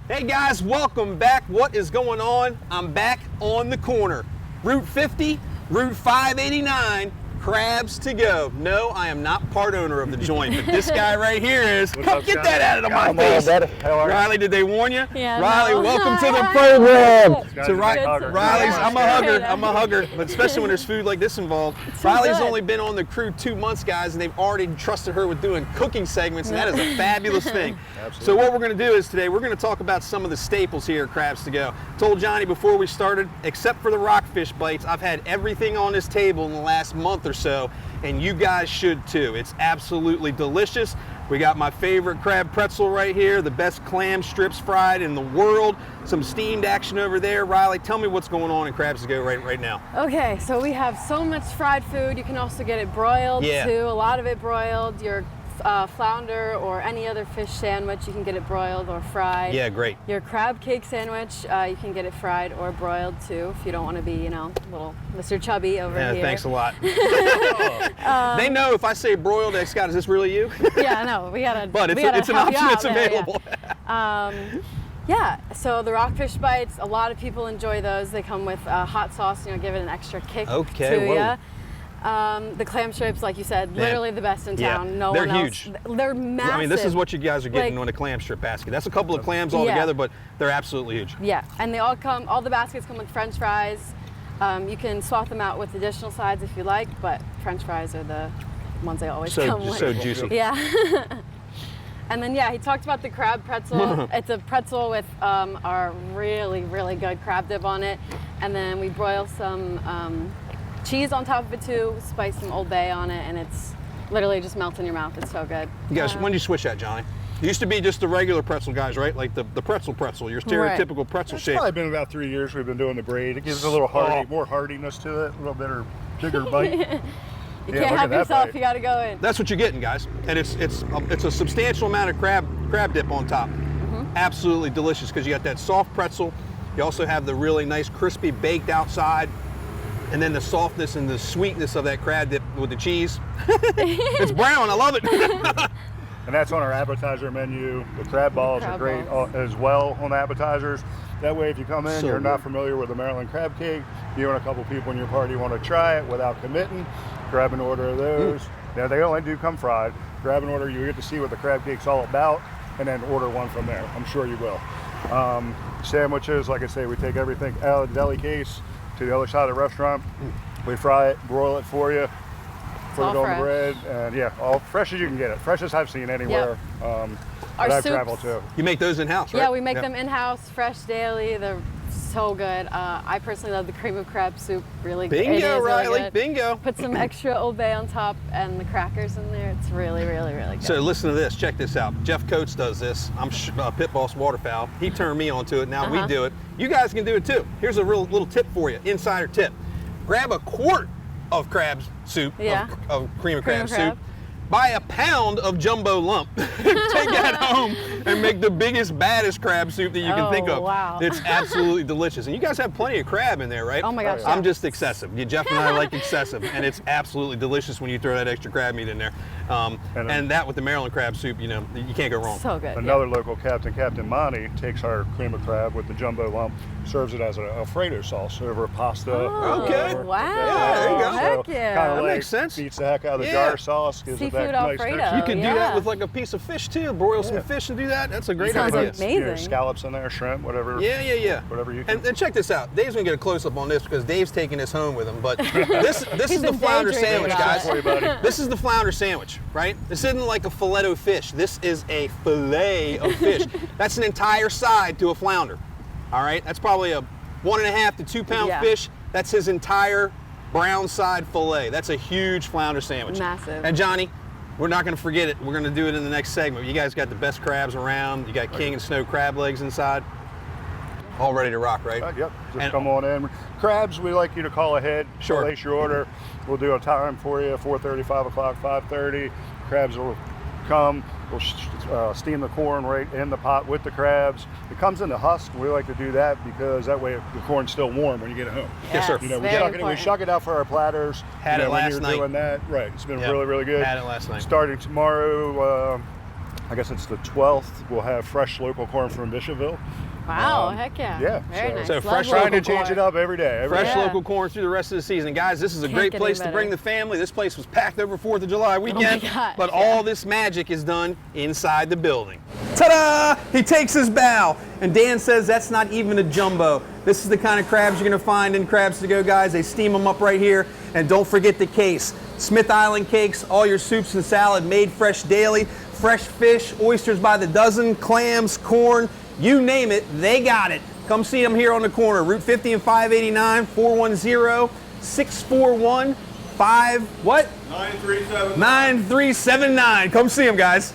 Hey guys, welcome back. What is going on? I'm back on the corner. Route 50, Route 589, Crabs to Go. No, I am not part owner of the joint, but this guy right here is. Come get that out of my face. Riley, did they warn you? Yeah, Riley, no. welcome to the program. So Riley's, I'm a hugger, but especially when there's food like this involved. Riley's good. only been on the crew 2 months, guys, and they've already trusted her with doing cooking segments, and that is a fabulous thing. Absolutely. So what we're going to do is today we're going to talk about some of the staples here at Crabs to Go. Told Johnny before we started, except for the rockfish bites, I've had everything on this table in the last month or so, and you guys should too. It's absolutely delicious. We got my favorite crab pretzel right here, the best clam strips fried in the world, some steamed action over there. Riley, tell me what's going on in Crabs to Go right now. Okay, so we have so much fried food. You can also get it broiled Yeah. too. A lot of it broiled. Your flounder or any other fish sandwich, you can get it broiled or fried. Yeah, great. Your crab cake sandwich, you can get it fried or broiled too, if you don't want to be, you know, little Mr. Chubby over Yeah, here. thanks a lot. They know if I say broiled, Scott, is this really you? Yeah, no, we gotta. But we gotta it's an help you option out that's there, yeah. available. Yeah, so the rockfish bites, a lot of people enjoy those. They come with hot sauce, you know, give it an extra kick Okay, to whoa. ya. The clam strips, like you said, literally the best in Yeah, town. No they're one huge. else. They're massive. I mean, this is what you guys are getting Like- on a clam strip basket. That's a couple of clams all Yeah. together, but they're absolutely huge. Yeah, and they all come. All the baskets come with French fries. You can swap them out with additional sides if you like, but French fries are the ones they always come with. So juicy. Yeah. And then, yeah, he talked about the crab pretzel. It's a pretzel with our really, really good crab dip on it. And then we broil some cheese on top of it too, spice some Old Bay on it, and it's literally just melts in your mouth. It's so good. You guys, when did you switch that, Johnny? It used to be just the regular pretzel guys, right? Like the pretzel, your stereotypical pretzel It's shape. probably been about 3 years we've been doing the braid. It gives a little more hardiness to it, a little better, bigger bite. You Yeah, can't look help at that yourself. bite. You got to go in. That's what you're getting, guys. And it's a substantial amount of crab dip on top. Absolutely delicious because you got that soft pretzel. You also have the really nice crispy baked outside, and then the softness and the sweetness of that crab dip with the cheese. It's brown. I love it. And that's on our appetizer menu. The crab balls are crab great balls. as well on the appetizers. That way, if you come in, So you're not good. familiar with the Maryland crab cake, you and a couple people in your party want to try it without committing, grab an order of those. Now, they only do come fried. Grab an order, you get to see what the crab cake's all about, and then order one from there. I'm sure you will. Sandwiches, like I say, we take everything out of the deli case to the other side of the restaurant. We fry it, broil it for you, put all it on fresh. the bread, and yeah, all fresh as you can get it. Fresh as I've seen anywhere. Our That I've soups- traveled to. You make those in-house, right? Yeah, we make them in-house, fresh daily. They're so good. I personally love the cream of crab soup. Really good. It Bingo, is really Riley. good. Bingo. Put some extra Old Bay on top and the crackers in there. It's really, really, really good. So listen to this. Check this out. Jeff Coates does this. I'm Pit Boss Waterfowl. He turned me onto it. Now we do it. You guys can do it too. Here's a real little tip for you. Insider tip. Grab a quart of crab soup, Yeah. of cream of crab of crab. soup. Buy a pound of jumbo lump. Take that home and make the biggest, baddest crab soup that you can think Oh, of. wow. It's absolutely delicious. And you guys have plenty of crab in there, right? Oh my gosh, yeah. I'm yeah. just excessive. Jeff and I like excessive, and it's absolutely delicious when you throw that extra crab meat in there. And that with the Maryland crab soup, you know, you can't go wrong. So good. Another local captain, Captain Monty, takes our cream of crab with the jumbo lump, serves it as an Alfredo sauce over pasta. Oh, Okay. wow. Yeah, there you go. Heck yeah. Kind of That like makes sense. beats the heck out of the Yeah. jar sauce. Gives Seafood it that nice Alfredo. texture. You can do that Yeah. with like a piece of fish too. Broil some fish and do that. That's a great Sounds idea. amazing. Scallops in there, shrimp, whatever. Yeah. Whatever you can. And check this out. Dave's gonna get a close up on this because Dave's taking this home with him. But this is the been flounder daydreaming sandwich, about guys. it. For you, buddy. This is the flounder sandwich, right? This isn't like a filet of fish. This is a fillet of fish. That's an entire side to a flounder. All right, that's probably a 1.5 to 2 pound Yeah. fish. That's his entire brown side fillet. That's a huge flounder sandwich. Massive. And Johnny, we're not going to forget it. We're going to do it in the next segment. You guys got the best crabs around. You got king and snow crab legs inside. All ready to rock, right? Yep, just And- come on in. Crabs, we like you to call ahead. Sure. Place your order. We'll do a time for you, 4:30, 5 o'clock, 5:30. Crabs will come. We'll steam the corn right in the pot with the crabs. It comes in the husk. We like to do that because that way the corn's still warm when you get it home. Yes, sir. Yes, You know, we very shuck important. it out for our platters. Had You it know, when last you're night. doing that, right? It's been Yep. really, really good. Had it last night. Starting tomorrow, I guess it's the 12th, we'll have fresh local corn from Bishopville. Wow, heck yeah. Yeah, Very nice. so Love fresh local Trying to change corn. it up every day. Fresh Yeah. local corn through the rest of the season. Guys, this is a Can't great get place any to bring better. the family. This place was packed over 4th of July weekend, gosh, but yeah. all this magic is done inside the building. Ta-da! He takes his bow, and Dan says that's not even a jumbo. This is the kind of crabs you're gonna find in Crabs to Go, guys. They steam them up right here, and don't forget the case. Smith Island cakes, all your soups and salad made fresh daily. Fresh fish, oysters by the dozen, clams, corn, you name it, they got it. Come see them here on the corner, Route 50 and 589, 410-641-5, what? 9379. 9379. Come see them, guys.